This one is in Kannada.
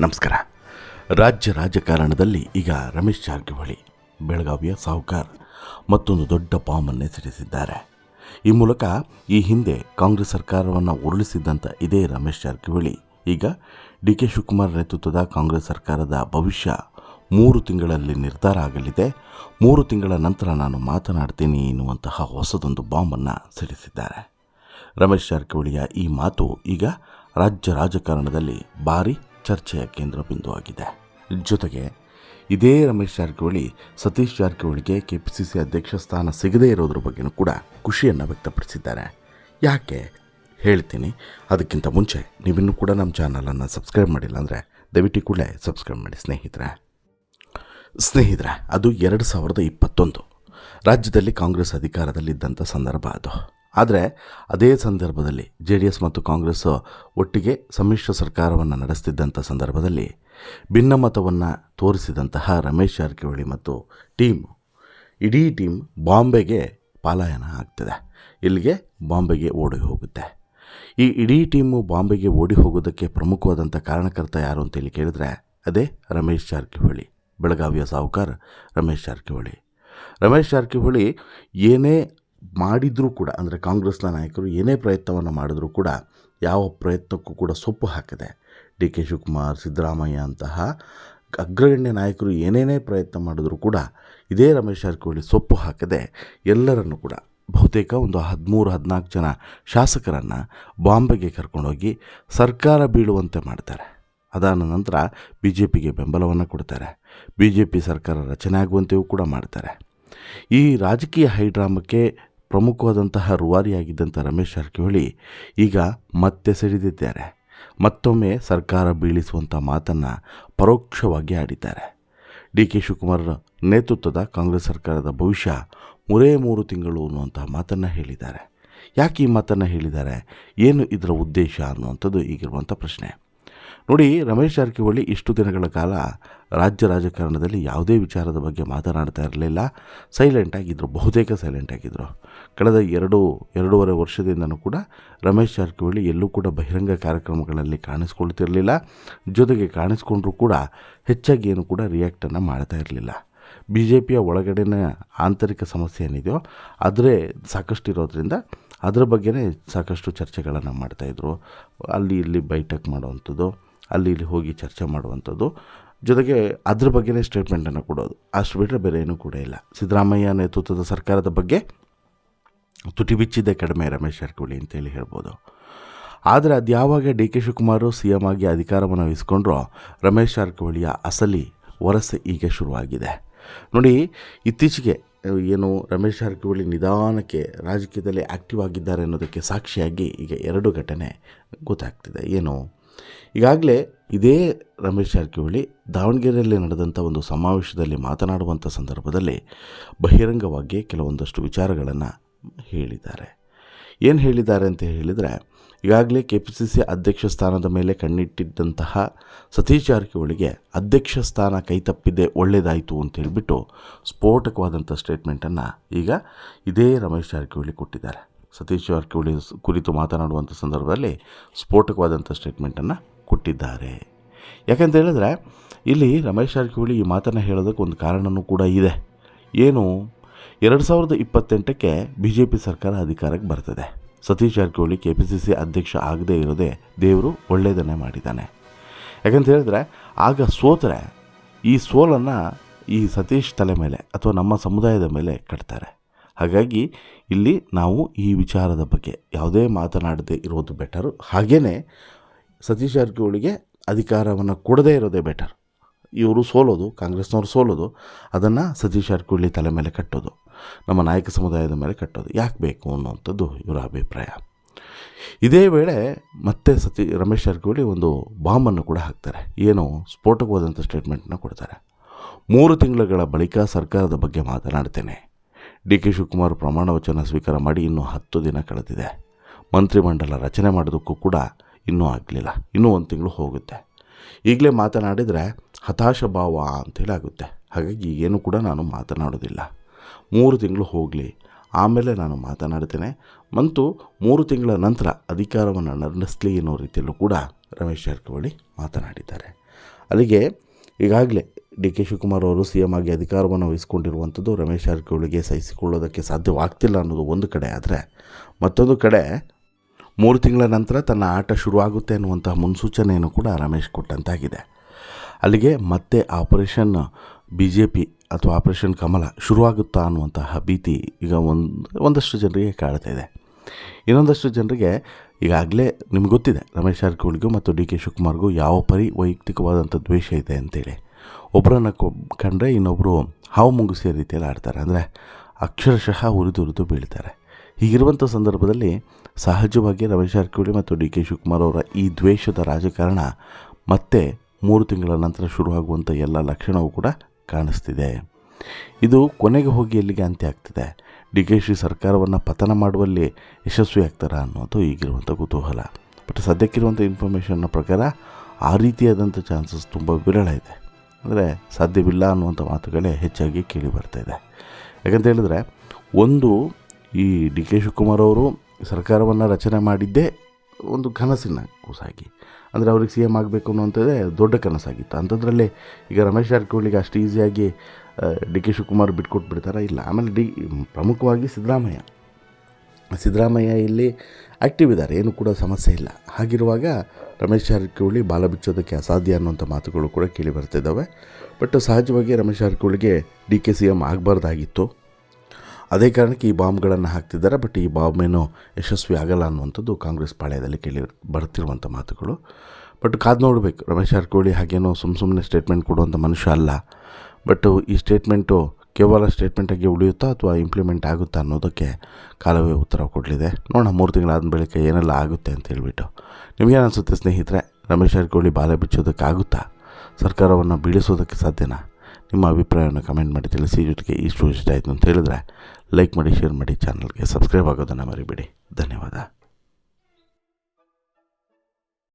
ನಮಸ್ಕಾರ. ರಾಜ್ಯ ರಾಜಕಾರಣದಲ್ಲಿ ಈಗ ರಮೇಶ್ ಜಾರಕಿಹೊಳಿ ಬೆಳಗಾವಿಯ ಸಾಹುಕಾರ ಮತ್ತೊಂದು ದೊಡ್ಡ ಬಾಂಬನ್ನೇ ಸಿಡಿಸಿದ್ದಾರೆ. ಈ ಮೂಲಕ ಈ ಹಿಂದೆ ಕಾಂಗ್ರೆಸ್ ಸರ್ಕಾರವನ್ನು ಉರುಳಿಸಿದ್ದಂಥ ಇದೇ ರಮೇಶ್ ಜಾರಕಿಹೊಳಿ ಈಗ ಡಿ ಕೆ ಶಿವಕುಮಾರ್ ನೇತೃತ್ವದ ಕಾಂಗ್ರೆಸ್ ಸರ್ಕಾರದ ಭವಿಷ್ಯ 3 ತಿಂಗಳಲ್ಲಿ ನಿರ್ಧಾರ ಆಗಲಿದೆ, 3 ತಿಂಗಳ ನಂತರ ನಾನು ಮಾತನಾಡ್ತೀನಿ ಎನ್ನುವಂತಹ ಹೊಸದೊಂದು ಬಾಂಬನ್ನು ಸಿಡಿಸಿದ್ದಾರೆ. ರಮೇಶ್ ಜಾರಕಿಹೊಳಿಯ ಈ ಮಾತು ಈಗ ರಾಜ್ಯ ರಾಜಕಾರಣದಲ್ಲಿ ಭಾರೀ ಚರ್ಚೆಯ ಕೇಂದ್ರ ಬಿಂದುವಾಗಿದೆ. ಜೊತೆಗೆ ಇದೇ ರಮೇಶ್ ಜಾರಕಿಹೊಳಿ ಸತೀಶ್ ಜಾರಕಿಹೊಳಿಗೆ ಕೆಪಿಸಿಸಿ ಅಧ್ಯಕ್ಷ ಸ್ಥಾನ ಸಿಗದೇ ಇರೋದ್ರ ಬಗ್ಗೆಯೂ ಕೂಡ ಖುಷಿಯನ್ನು ವ್ಯಕ್ತಪಡಿಸಿದ್ದಾರೆ. ಯಾಕೆ ಹೇಳ್ತೀನಿ. ಅದಕ್ಕಿಂತ ಮುಂಚೆ ನೀವಿನ್ನೂ ಕೂಡ ನಮ್ಮ ಚಾನಲನ್ನು ಸಬ್ಸ್ಕ್ರೈಬ್ ಮಾಡಿಲ್ಲ ಅಂದರೆ ದಯವಿಟ್ಟು ಕೂಡಲೇ ಸಬ್ಸ್ಕ್ರೈಬ್ ಮಾಡಿ ಸ್ನೇಹಿತರೆ. ಅದು 2021 ರಾಜ್ಯದಲ್ಲಿ ಕಾಂಗ್ರೆಸ್ ಅಧಿಕಾರದಲ್ಲಿದ್ದಂಥ ಸಂದರ್ಭ ಅದು. ಆದರೆ ಅದೇ ಸಂದರ್ಭದಲ್ಲಿ JDS ಮತ್ತು ಕಾಂಗ್ರೆಸ್ ಒಟ್ಟಿಗೆ ಸಮ್ಮಿಶ್ರ ಸರ್ಕಾರವನ್ನು ನಡೆಸ್ತಿದ್ದಂಥ ಸಂದರ್ಭದಲ್ಲಿ ಭಿನ್ನಮತವನ್ನು ತೋರಿಸಿದಂತಹ ರಮೇಶ್ ಜಾರಕಿಹೊಳಿ ಮತ್ತು ಇಡೀ ಟೀಮ್ ಬಾಂಬೆಗೆ ಪಲಾಯನ ಆಗ್ತದೆ. ಇಲ್ಲಿಗೆ ಬಾಂಬೆಗೆ ಓಡಿ ಹೋಗುತ್ತೆ. ಈ ಇಡೀ ಟೀಮು ಬಾಂಬೆಗೆ ಓಡಿ ಹೋಗೋದಕ್ಕೆ ಪ್ರಮುಖವಾದಂಥ ಕಾರಣಕರ್ತ ಯಾರು ಅಂತೇಳಿ ಕೇಳಿದ್ರೆ ಅದೇ ರಮೇಶ್ ಜಾರಕಿಹೊಳಿ, ಬೆಳಗಾವಿಯ ಸಾಹುಕಾರ ರಮೇಶ್ ಜಾರಕಿಹೊಳಿ ಏನೇ ಮಾಡಿದರೂ ಕೂಡ, ಅಂದರೆ ಕಾಂಗ್ರೆಸ್ನ ನಾಯಕರು ಏನೇ ಪ್ರಯತ್ನವನ್ನು ಮಾಡಿದ್ರೂ ಕೂಡ ಯಾವ ಪ್ರಯತ್ನಕ್ಕೂ ಕೂಡ ಸೊಪ್ಪು ಹಾಕದೆ ಡಿ ಕೆ ಶಿವಕುಮಾರ್, ಸಿದ್ದರಾಮಯ್ಯ ಅಂತಹ ಅಗ್ರಗಣ್ಯ ನಾಯಕರು ಏನೇನೇ ಪ್ರಯತ್ನ ಮಾಡಿದ್ರೂ ಕೂಡ ಇದೇ ರಮೇಶ್ ಜಾರಕಿಹೊಳಿ ಸೊಪ್ಪು ಹಾಕದೆ ಎಲ್ಲರನ್ನು ಕೂಡ ಬಹುತೇಕ ಒಂದು 13-14 ಜನ ಶಾಸಕರನ್ನು ಬಾಂಬೆಗೆ ಕರ್ಕೊಂಡೋಗಿ ಸರ್ಕಾರ ಬೀಳುವಂತೆ ಮಾಡ್ತಾರೆ. ಅದಾದ ನಂತರ BJPಗೆ ಬೆಂಬಲವನ್ನು ಕೊಡ್ತಾರೆ. BJP ಸರ್ಕಾರ ರಚನೆ ಆಗುವಂತೆಯೂ ಕೂಡ ಮಾಡ್ತಾರೆ. ಈ ರಾಜಕೀಯ ಹೈಡ್ರಾಮಕ್ಕೆ ಪ್ರಮುಖವಾದಂತಹ ರೂವಾರಿಯಾಗಿದ್ದಂಥ ರಮೇಶ್ ಜಾರಕಿಹೊಳಿ ಈಗ ಮತ್ತೆ ಸಿಡಿದಿದ್ದಾರೆ. ಮತ್ತೊಮ್ಮೆ ಸರ್ಕಾರ ಬೀಳಿಸುವಂಥ ಮಾತನ್ನು ಪರೋಕ್ಷವಾಗಿ ಆಡಿದ್ದಾರೆ. ಡಿ ಕೆ ಶಿವಕುಮಾರ್ ನೇತೃತ್ವದ ಕಾಂಗ್ರೆಸ್ ಸರ್ಕಾರದ ಭವಿಷ್ಯ 3 ತಿಂಗಳು ಅನ್ನುವಂಥ ಮಾತನ್ನು ಹೇಳಿದ್ದಾರೆ. ಯಾಕೆ ಈ ಮಾತನ್ನು ಹೇಳಿದ್ದಾರೆ, ಏನು ಇದರ ಉದ್ದೇಶ ಅನ್ನುವಂಥದ್ದು ಈಗಿರುವಂಥ ಪ್ರಶ್ನೆ. ನೋಡಿ, ರಮೇಶ್ ಜಾರಕಿಹೊಳಿ ಇಷ್ಟು ದಿನಗಳ ಕಾಲ ರಾಜ್ಯ ರಾಜಕಾರಣದಲ್ಲಿ ಯಾವುದೇ ವಿಚಾರದ ಬಗ್ಗೆ ಮಾತನಾಡ್ತಾ ಇರಲಿಲ್ಲ. ಬಹುತೇಕ ಸೈಲೆಂಟ್ ಆಗಿದ್ದರು. ಕಳೆದ 2.5 ವರ್ಷದಿಂದನೂ ಕೂಡ ರಮೇಶ್ ಜಾರಕಿಹೊಳಿ ಎಲ್ಲೂ ಕೂಡ ಬಹಿರಂಗ ಕಾರ್ಯಕ್ರಮಗಳಲ್ಲಿ ಕಾಣಿಸ್ಕೊಳ್ತಿರಲಿಲ್ಲ. ಜೊತೆಗೆ ಕಾಣಿಸ್ಕೊಂಡ್ರೂ ಕೂಡ ಹೆಚ್ಚಾಗಿ ಏನು ಕೂಡ ರಿಯಾಕ್ಟನ್ನು ಮಾಡ್ತಾ ಇರಲಿಲ್ಲ. BJPಯ ಒಳಗಡೆನ ಆಂತರಿಕ ಸಮಸ್ಯೆ ಏನಿದೆಯೋ ಆದರೆ ಸಾಕಷ್ಟು ಇರೋದ್ರಿಂದ ಅದರ ಬಗ್ಗೆನೇ ಸಾಕಷ್ಟು ಚರ್ಚೆಗಳನ್ನು ಮಾಡ್ತಾಯಿದ್ರು. ಅಲ್ಲಿ ಇಲ್ಲಿ ಬೈಠಕ್ ಮಾಡುವಂಥದ್ದು, ಅಲ್ಲಿ ಇಲ್ಲಿ ಹೋಗಿ ಚರ್ಚೆ ಮಾಡುವಂಥದ್ದು, ಜೊತೆಗೆ ಅದ್ರ ಬಗ್ಗೆನೇ ಸ್ಟೇಟ್ಮೆಂಟನ್ನು ಕೊಡೋದು. ಅಷ್ಟು ಬಿಟ್ಟರೆ ಬೇರೆ ಏನೂ ಕೂಡ ಇಲ್ಲ. ಸಿದ್ದರಾಮಯ್ಯ ನೇತೃತ್ವದ ಸರ್ಕಾರದ ಬಗ್ಗೆ ತುಟಿ ಬಿಚ್ಚಿದ್ದೇ ಕಡಿಮೆ ರಮೇಶ್ ಜಾರಕಿಹೊಳಿ ಅಂತೇಳಿ ಹೇಳ್ಬೋದು. ಆದರೆ ಅದು ಯಾವಾಗ ಡಿ ಕೆ ಶಿವಕುಮಾರ್ CM ಆಗಿ ಅಧಿಕಾರವನ್ನು ವಹಿಸ್ಕೊಂಡ್ರೋ ರಮೇಶ್ ಜಾರಕಿಹೊಳಿಯ ಅಸಲಿ ವರಸೆ ಈಗ ಶುರುವಾಗಿದೆ. ನೋಡಿ, ಇತ್ತೀಚೆಗೆ ಏನು ರಮೇಶ್ ಜಾರಕಿಹೊಳಿ ನಿಧಾನಕ್ಕೆ ರಾಜಕೀಯದಲ್ಲಿ ಆ್ಯಕ್ಟಿವ್ ಆಗಿದ್ದಾರೆ ಅನ್ನೋದಕ್ಕೆ ಸಾಕ್ಷಿಯಾಗಿ ಈಗ 2 ಘಟನೆ ಗೊತ್ತಾಗ್ತಿದೆ. ಈಗಾಗಲೇ ಇದೇ ರಮೇಶ್ ಜಾರಕಿಹೊಳಿ ದಾವಣಗೆರೆಯಲ್ಲಿ ನಡೆದಂಥ ಒಂದು ಸಮಾವೇಶದಲ್ಲಿ ಮಾತನಾಡುವಂಥ ಸಂದರ್ಭದಲ್ಲಿ ಬಹಿರಂಗವಾಗಿ ಕೆಲವೊಂದಷ್ಟು ವಿಚಾರಗಳನ್ನು ಹೇಳಿದ್ದಾರೆ. ಏನು ಹೇಳಿದ್ದಾರೆ ಅಂತ ಹೇಳಿದರೆ, ಈಗಾಗಲೇ KPCC ಅಧ್ಯಕ್ಷ ಸ್ಥಾನದ ಮೇಲೆ ಕಣ್ಣಿಟ್ಟಿದ್ದಂತಹ ಸತೀಶ್ ಜಾರಕಿಹೊಳಿಗೆ ಅಧ್ಯಕ್ಷ ಸ್ಥಾನ ಕೈತಪ್ಪಿದೆ, ಒಳ್ಳೆಯದಾಯಿತು ಅಂತ ಹೇಳಿಬಿಟ್ಟು ಸ್ಫೋಟಕವಾದಂಥ ಸ್ಟೇಟ್ಮೆಂಟನ್ನು ಈಗ ಇದೇ ರಮೇಶ್ ಜಾರಕಿಹೊಳಿ ಕೊಟ್ಟಿದ್ದಾರೆ. ಸತೀಶ್ ಜಾರಕಿಹೊಳಿ ಕುರಿತು ಮಾತನಾಡುವಂಥ ಸಂದರ್ಭದಲ್ಲಿ ಸ್ಫೋಟಕವಾದಂಥ ಸ್ಟೇಟ್ಮೆಂಟನ್ನು ಕೊಟ್ಟಿದ್ದಾರೆ. ಯಾಕಂತ ಹೇಳಿದ್ರೆ ಇಲ್ಲಿ ರಮೇಶ್ ಜಾರಕಿಹೊಳಿ ಈ ಮಾತನ್ನು ಹೇಳೋದಕ್ಕೆ ಒಂದು ಕಾರಣವೂ ಕೂಡ ಇದೆ. 2028ಕ್ಕೆ BJP ಸರ್ಕಾರ ಅಧಿಕಾರಕ್ಕೆ ಬರ್ತದೆ. ಸತೀಶ್ ಜಾರಕಿಹೊಳಿ KPCC ಅಧ್ಯಕ್ಷ ಆಗದೇ ಇರೋದೇ ದೇವರು ಒಳ್ಳೆಯದನ್ನೇ ಮಾಡಿದ್ದಾನೆ. ಯಾಕಂತ ಹೇಳಿದ್ರೆ ಆಗ ಸೋತರೆ ಈ ಸೋಲನ್ನು ಈ ಸತೀಶ್ ತಲೆ ಮೇಲೆ ಅಥವಾ ನಮ್ಮ ಸಮುದಾಯದ ಮೇಲೆ ಕಟ್ತಾರೆ. ಹಾಗಾಗಿ ಇಲ್ಲಿ ನಾವು ಈ ವಿಚಾರದ ಬಗ್ಗೆ ಯಾವುದೇ ಮಾತನಾಡದೇ ಇರೋದು ಬೆಟರು. ಹಾಗೆಯೇ ಸತೀಶ್ ಜಾರಕಿಹೊಳಿಗೆ ಅಧಿಕಾರವನ್ನು ಕೊಡದೇ ಇರೋದೇ ಬೆಟರ್. ಇವರು ಸೋಲೋದು, ಕಾಂಗ್ರೆಸ್ನವರು ಸೋಲೋದು, ಅದನ್ನು ಸತೀಶ್ ಜಾರಕಿಹೊಳಿ ತಲೆ ಮೇಲೆ ಕಟ್ಟೋದು, ನಮ್ಮ ನಾಯಕ ಸಮುದಾಯದ ಮೇಲೆ ಕಟ್ಟೋದು ಯಾಕೆ ಬೇಕು ಅನ್ನುವಂಥದ್ದು ಇವರ ಅಭಿಪ್ರಾಯ. ಇದೇ ವೇಳೆ ಮತ್ತೆ ರಮೇಶ್ ಜಾರಕಿಹೊಳಿ ಒಂದು ಬಾಂಬನ್ನು ಕೂಡ ಹಾಕ್ತಾರೆ. ಸ್ಫೋಟಕವಾದಂಥ ಸ್ಟೇಟ್ಮೆಂಟನ್ನು ಕೊಡ್ತಾರೆ. 3 ತಿಂಗಳ ಬಳಿಕ ಸರ್ಕಾರದ ಬಗ್ಗೆ ಮಾತನಾಡ್ತೇನೆ. ಡಿ ಕೆ ಶಿವಕುಮಾರ್ ಪ್ರಮಾಣ ವಚನ ಸ್ವೀಕಾರ ಮಾಡಿ ಇನ್ನೂ 10 ದಿನ ಕಳೆದಿದೆ. ಮಂತ್ರಿಮಂಡಲ ರಚನೆ ಮಾಡೋದಕ್ಕೂ ಕೂಡ ಇನ್ನೂ ಆಗಲಿಲ್ಲ. ಇನ್ನೂ 1 ತಿಂಗಳು ಹೋಗುತ್ತೆ. ಈಗಲೇ ಮಾತನಾಡಿದರೆ ಹತಾಶ ಭಾವ ಅಂಥೇಳಿ ಆಗುತ್ತೆ. ಹಾಗಾಗಿ ಏನು ಕೂಡ ನಾನು ಮಾತನಾಡೋದಿಲ್ಲ. 3 ತಿಂಗಳು ಹೋಗಲಿ, ಆಮೇಲೆ ನಾನು ಮಾತನಾಡ್ತೇನೆ ಮತ್ತು 3 ತಿಂಗಳ ನಂತರ ಅಧಿಕಾರವನ್ನು ನಡೆಸಲಿ ಅನ್ನೋ ರೀತಿಯಲ್ಲೂ ಕೂಡ ರಮೇಶ್ ಜಾರಕಿಹೊಳಿ ಮಾತನಾಡಿದ್ದಾರೆ. ಅಲ್ಲಿಗೆ ಈಗಾಗಲೇ ಡಿ ಕೆ ಶಿವಕುಮಾರ್ ಅವರು ಸಿ ಎಮ್ ಆಗಿ ಅಧಿಕಾರವನ್ನು ವಹಿಸ್ಕೊಂಡಿರುವಂಥದ್ದು ರಮೇಶ್ ಜಾರಕಿಹೊಳಿಗೆ ಸಹಿಸಿಕೊಳ್ಳೋದಕ್ಕೆ ಸಾಧ್ಯವಾಗ್ತಿಲ್ಲ ಅನ್ನೋದು ಒಂದು ಕಡೆ. ಆದರೆ ಮತ್ತೊಂದು ಕಡೆ 3 ತಿಂಗಳ ನಂತರ ತನ್ನ ಆಟ ಶುರುವಾಗುತ್ತೆ ಅನ್ನುವಂತಹ ಮುನ್ಸೂಚನೆಯನ್ನು ಕೂಡ ರಮೇಶ್ ಕೊಟ್ಟಂತಾಗಿದೆ. ಅಲ್ಲಿಗೆ ಮತ್ತೆ ಆಪರೇಷನ್ BJP ಅಥವಾ ಆಪರೇಷನ್ ಕಮಲ ಶುರುವಾಗುತ್ತಾ ಅನ್ನುವಂತಹ ಭೀತಿ ಈಗ ಒಂದಷ್ಟು ಜನರಿಗೆ ಕಾಡ್ತಾ ಇದೆ. ಇನ್ನೊಂದಷ್ಟು ಜನರಿಗೆ ಈಗಾಗಲೇ ನಿಮ್ಗೆ ಗೊತ್ತಿದೆ ರಮೇಶ್ ಜಾರಕಿಹೊಳಿಗೂ ಮತ್ತು ಡಿ ಕೆ ಶಿವಕುಮಾರ್ಗೂ ಯಾವ ವೈಯಕ್ತಿಕವಾದಂಥ ದ್ವೇಷ ಇದೆ ಅಂತೇಳಿ. ಒಬ್ಬರನ್ನು ಕಂಡ್ರೆ ಇನ್ನೊಬ್ಬರು ಹಾವು ಮುಂಗುಸಿಯ ರೀತಿಯಲ್ಲಿ ಆಡ್ತಾರೆ, ಅಂದರೆ ಅಕ್ಷರಶಃ ಉರಿದು ಬೀಳ್ತಾರೆ. ಹೀಗಿರುವಂಥ ಸಂದರ್ಭದಲ್ಲಿ ಸಹಜವಾಗಿ ರಮೇಶ್ ಜಾರಕಿಹೊಳಿ ಮತ್ತು ಡಿ ಕೆ ಶಿವಕುಮಾರ್ ಅವರ ಈ ದ್ವೇಷದ ರಾಜಕಾರಣ ಮತ್ತೆ 3 ತಿಂಗಳ ನಂತರ ಶುರುವಾಗುವಂಥ ಎಲ್ಲ ಲಕ್ಷಣವೂ ಕೂಡ ಕಾಣಿಸ್ತಿದೆ. ಇದು ಕೊನೆಗೆ ಹೋಗಿ ಎಲ್ಲಿಗೆ ಅಂತ್ಯ ಆಗ್ತಿದೆ, ಡಿ ಕೆ ಶಿ ಸರ್ಕಾರವನ್ನು ಪತನ ಮಾಡುವಲ್ಲಿ ಯಶಸ್ವಿ ಆಗ್ತಾರಾ ಅನ್ನೋದು ಈಗಿರುವಂಥ ಕುತೂಹಲ. ಬಟ್ ಸದ್ಯಕ್ಕಿರುವಂಥ ಇನ್ಫಾರ್ಮೇಷನ್ನ ಪ್ರಕಾರ ಆ ರೀತಿಯಾದಂಥ ಚಾನ್ಸಸ್ ತುಂಬ ವಿರಳ ಇದೆ, ಅಂದರೆ ಸಾಧ್ಯವಿಲ್ಲ ಅನ್ನುವಂಥ ಮಾತುಗಳೇ ಹೆಚ್ಚಾಗಿ ಕೇಳಿ ಬರ್ತಾಯಿದೆ. ಯಾಕಂತ ಹೇಳಿದ್ರೆ ಒಂದು ಈ ಡಿ ಕೆ ಶಿವಕುಮಾರ್ ಅವರು ಸರ್ಕಾರವನ್ನು ರಚನೆ ಮಾಡಿದ್ದೇ ಒಂದು ಕನಸಿನ ಕೂಸಾಗಿ, ಅಂದರೆ ಅವ್ರಿಗೆ ಸಿ ಎಮ್ ಆಗಬೇಕು ಅನ್ನುವಂಥದ್ದೇ ದೊಡ್ಡ ಕನಸಾಗಿತ್ತು. ಅಂಥದ್ರಲ್ಲಿ ಈಗ ರಮೇಶ್ ಜಾರಕಿಹೊಳಿಗೆ ಅಷ್ಟು ಈಸಿಯಾಗಿ ಡಿ ಕೆ ಶಿವಕುಮಾರ್ ಬಿಟ್ಕೊಟ್ಬಿಡ್ತಾರ? ಇಲ್ಲ. ಆಮೇಲೆ ಪ್ರಮುಖವಾಗಿ ಸಿದ್ದರಾಮಯ್ಯ ಇಲ್ಲಿ ಆ್ಯಕ್ಟಿವ್ ಇದ್ದಾರೆ, ಏನೂ ಕೂಡ ಸಮಸ್ಯೆ ಇಲ್ಲ. ಹಾಗಿರುವಾಗ ರಮೇಶ್ ಜಾರಕಿಹೊಳಿ ಬಾಲ ಬಿಚ್ಚೋದಕ್ಕೆ ಅಸಾಧ್ಯ ಅನ್ನುವಂಥ ಮಾತುಗಳು ಕೂಡ ಕೇಳಿ ಬರ್ತಿದ್ದಾವೆ. ಬಟ್ ಸಹಜವಾಗಿ ರಮೇಶ್ ಜಾರಕಿಹೊಳಿಗೆ ಡಿ ಕೆ ಸಿ ಎಮ್ ಆಗಬಾರ್ದಾಗಿತ್ತು. ಅದೇ ಕಾರಣಕ್ಕೆ ಈ ಬಾಂಬ್ಗಳನ್ನು ಹಾಕ್ತಿದ್ದಾರೆ. ಬಟ್ ಈ ಬಾಂಬೇನೂ ಯಶಸ್ವಿ ಆಗಲ್ಲ ಅನ್ನುವಂಥದ್ದು ಕಾಂಗ್ರೆಸ್ ಪಾಳ್ಯದಲ್ಲಿ ಕೇಳಿ ಬರ್ತಿರುವಂಥ ಮಾತುಗಳು. ಬಟ್ ಕಾದು ನೋಡಬೇಕು. ರಮೇಶ್ ಜಾರಕಿಹೊಳಿ ಹಾಗೇನೋ ಸುಮ್ಮನೆ ಸ್ಟೇಟ್ಮೆಂಟ್ ಕೊಡುವಂಥ ಮನುಷ್ಯ ಅಲ್ಲ. ಬಟ್ ಈ ಸ್ಟೇಟ್ಮೆಂಟು ಕೇವಲ ಸ್ಟೇಟ್ಮೆಂಟಾಗಿ ಉಳಿಯುತ್ತಾ ಅಥವಾ ಇಂಪ್ಲಿಮೆಂಟ್ ಆಗುತ್ತಾ ಅನ್ನೋದಕ್ಕೆ ಕಾಲವೇ ಉತ್ತರ ಕೊಡಲಿದೆ. ನೋಡೋಣ 3 ತಿಂಗಳಾದ ಬಳಿಕ ಏನೆಲ್ಲ ಆಗುತ್ತೆ ಅಂತ ಹೇಳ್ಬಿಟ್ಟು. ನಿಮಗೇನು ಅನಿಸುತ್ತೆ ಸ್ನೇಹಿತರೆ? ರಮೇಶ್ ಜಾರಕಿಹೊಳಿ ಬಾಲ ಬಿಚ್ಚೋದಕ್ಕಾಗುತ್ತಾ? ಸರ್ಕಾರವನ್ನು ಬೀಳಿಸೋದಕ್ಕೆ ಸಾಧ್ಯನಾ? ನಿಮ್ಮ ಅಭಿಪ್ರಾಯವನ್ನು ಕಮೆಂಟ್ ಮಾಡಿ ತಿಳಿಸಿ. ಜೊತೆಗೆ ಇಷ್ಟು ಇಷ್ಟ ಆಯಿತು ಅಂತ ಹೇಳಿದ್ರೆ ಲೈಕ್ ಮಾಡಿ, ಶೇರ್ ಮಾಡಿ, ಚಾನಲ್ಗೆ ಸಬ್ಸ್ಕ್ರೈಬ್ ಆಗೋದನ್ನು ಮರಿಬೇಡಿ. ಧನ್ಯವಾದ.